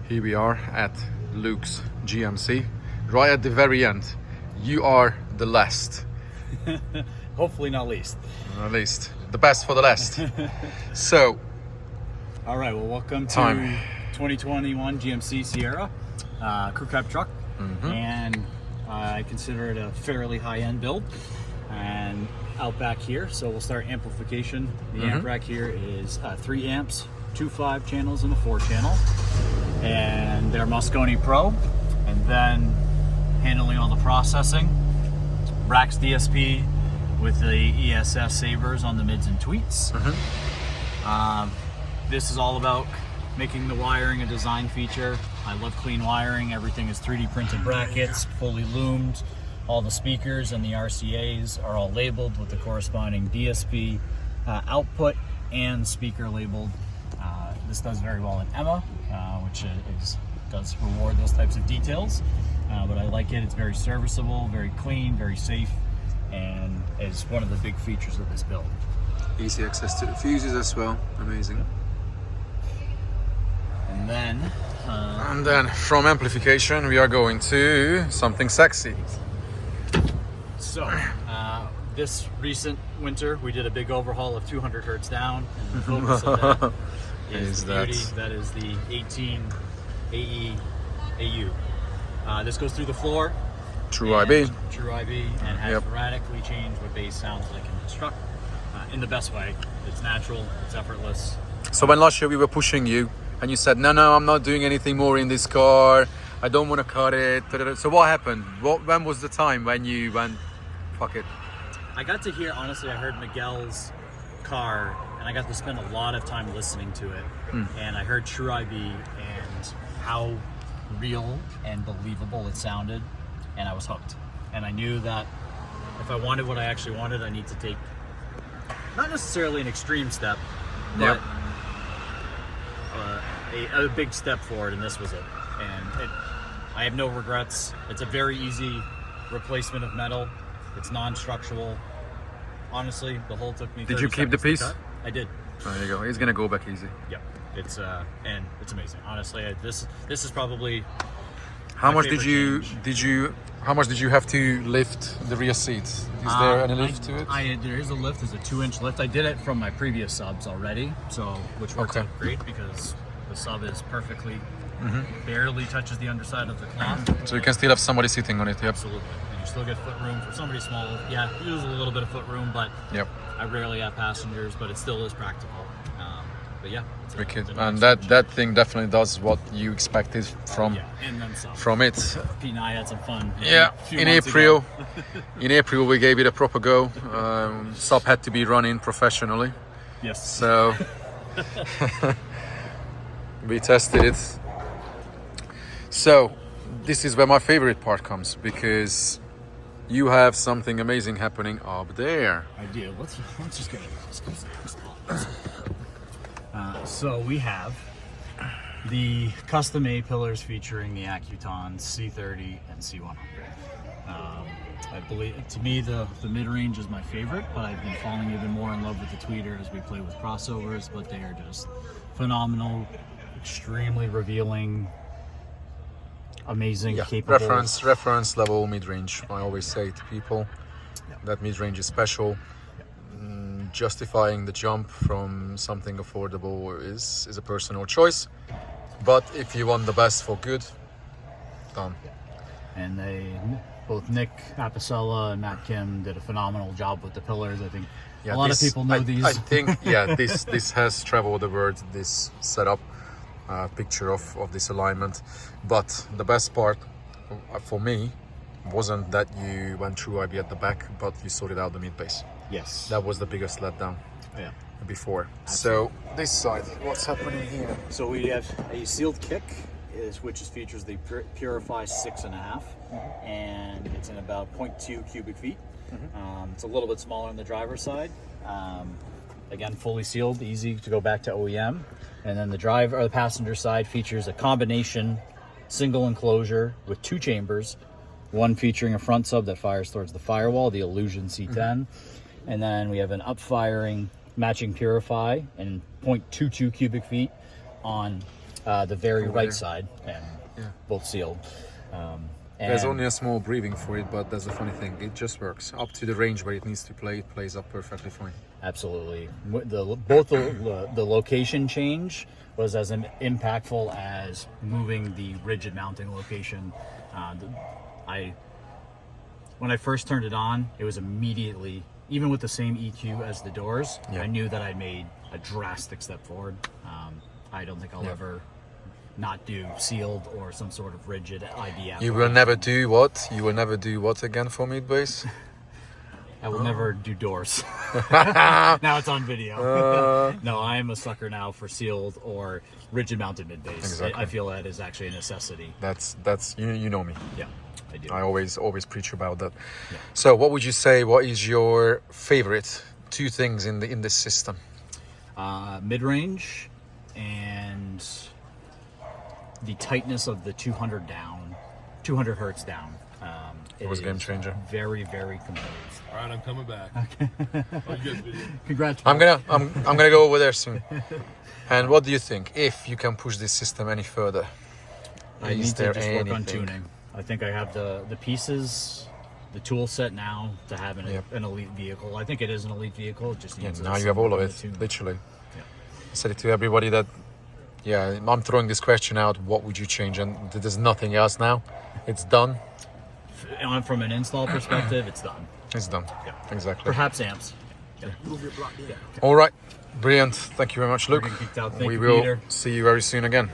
Here we are at Luke's GMC, right at the very end. You are the last. Hopefully not least. At least. The best for the last. So. All right, well, welcome to 2021 GMC Sierra crew cab truck. And I consider it a fairly high-end build. And out back here, so we'll start amplification. The amp rack here is 3 amps, 2 5 channels and a 4 channel. And they're Mosconi Pro. And then handling all the processing, Brax DSP with the ESS sabers on the mids and tweets. This is all about making the wiring a design feature. I love clean wiring. Everything is 3D printed brackets, fully loomed. All the speakers and the RCAs are all labeled with the corresponding DSP output and speaker labeled. This does very well in Emma, which does reward those types of details. But I like it. It's very serviceable, very clean, very safe, and is one of the big features of this build. Easy access to the fuses as well. Amazing. And then from amplification we are going to something sexy. So this recent winter we did a big overhaul of 200 hertz down, and the focus of that is the beauty. That is the 18 AE AU. This goes through the floor. True IB. True IB, and has radically changed what bass sounds like in this truck in the best way. It's natural, it's effortless. So when last year we were pushing you and you said, no, I'm not doing anything more in this car, I don't want to cut it. So what happened? When was the time when you went, fuck it? I got to hear, honestly, I heard Miguel's car and I got to spend a lot of time listening to it. And I heard True IB and how real and believable it sounded, and I was hooked. And I knew that if I wanted what I actually wanted, I need to take not necessarily an extreme step, but a big step forward, and this was it. And I have no regrets. It's a very easy replacement of metal. It's non-structural. Honestly, the hole took me 30 Did you keep the seconds piece? to cut. I did. There you go. He's gonna go back easy. Yeah, it's and it's amazing. Honestly, this is probably how much did you have to lift the rear seat? Is there any lift to it? There is a lift. There's a 2-inch lift. I did it from my previous subs already, so which works out great because the sub is perfectly barely touches the underside of the cloth. So you can still have somebody sitting on it. Yep. Absolutely, and you still get foot room for somebody small. Yeah, you use a little bit of foot room, but I rarely have passengers, but it still is practical. But yeah, wicked. And that thing definitely does what you expected from and then some. From it. Pete and I had some fun. In April, we gave it a proper go. Sub had to be running professionally. Yes. So we tested it. So this is where my favorite part comes, because you have something amazing happening up there. I do. Let's just go. So we have the custom A pillars featuring the Accuton C30 and C100. I believe, to me, the mid-range is my favorite, but I've been falling even more in love with the tweeter as we play with crossovers. But they are just phenomenal, extremely revealing, amazing, capable. Reference level mid-range. I always say to people that mid-range is special. Justifying the jump from something affordable is a personal choice, but if you want the best for good, done. And both Nick Apicella and Matt Kim did a phenomenal job with the pillars. I think a lot of people know these. I think this has traveled the world, this setup, picture of this alignment. But the best part for me wasn't that you went through IB at the back, but you sorted out the mid bass. Yes. That was the biggest letdown. Before. Absolutely. So this side, what's happening here? So we have a sealed kick, which features the Purifi 6.5, and it's in about 0.2 cubic feet. It's a little bit smaller on the driver's side. Again, fully sealed, easy to go back to OEM. And then the passenger side features a combination single enclosure with 2 chambers, one featuring a front sub that fires towards the firewall, the Illusion C10. And then we have an up-firing matching Purifi and 0.22 cubic feet on the very Over right there. side, and Yeah. both sealed. There's And- only a small breathing for it, but that's the funny thing. It just works up to the range where it needs to play. It plays up perfectly fine. Absolutely. Both the location change was as impactful as moving the rigid mounting location. When I first turned it on, it was immediately, even with the same EQ as the doors, Yeah. I knew that I made a drastic step forward. I don't think I'll ever not do sealed or some sort of rigid IB. You will never do what? You will never do what again for mid bass? I will never do doors. Now it's on video. No, I am a sucker now for sealed or rigid mounted mid bass. Exactly. I feel that is actually a necessity. That's you know me. Yeah, I do. I always preach about that. Yeah. So, what would you say? What is your favorite two things in this system? Mid range and the tightness of the 200 down, 200 hertz down. It was a game changer. Very, very composed. All right, I'm coming back. Oh, you guys video. Congrats. I'm gonna go over there soon. And what do you think? If you can push this system any further, I need is to there just work on anything? tuning. I think I have the pieces, the tool set now to have Yep. an elite vehicle. I think it is an elite vehicle. It just Yeah, needs now you have all of some it, tuning. literally. Yeah. I said it to everybody that, yeah, I'm throwing this question out. What would you change? And there's nothing else now. It's done. From an install perspective, it's done. It's done. Yeah. Exactly. Perhaps amps. Move your block there. All right. Brilliant. Thank you very much, Luke. We're getting kicked out. Thank We you, will Peter. see you very soon again.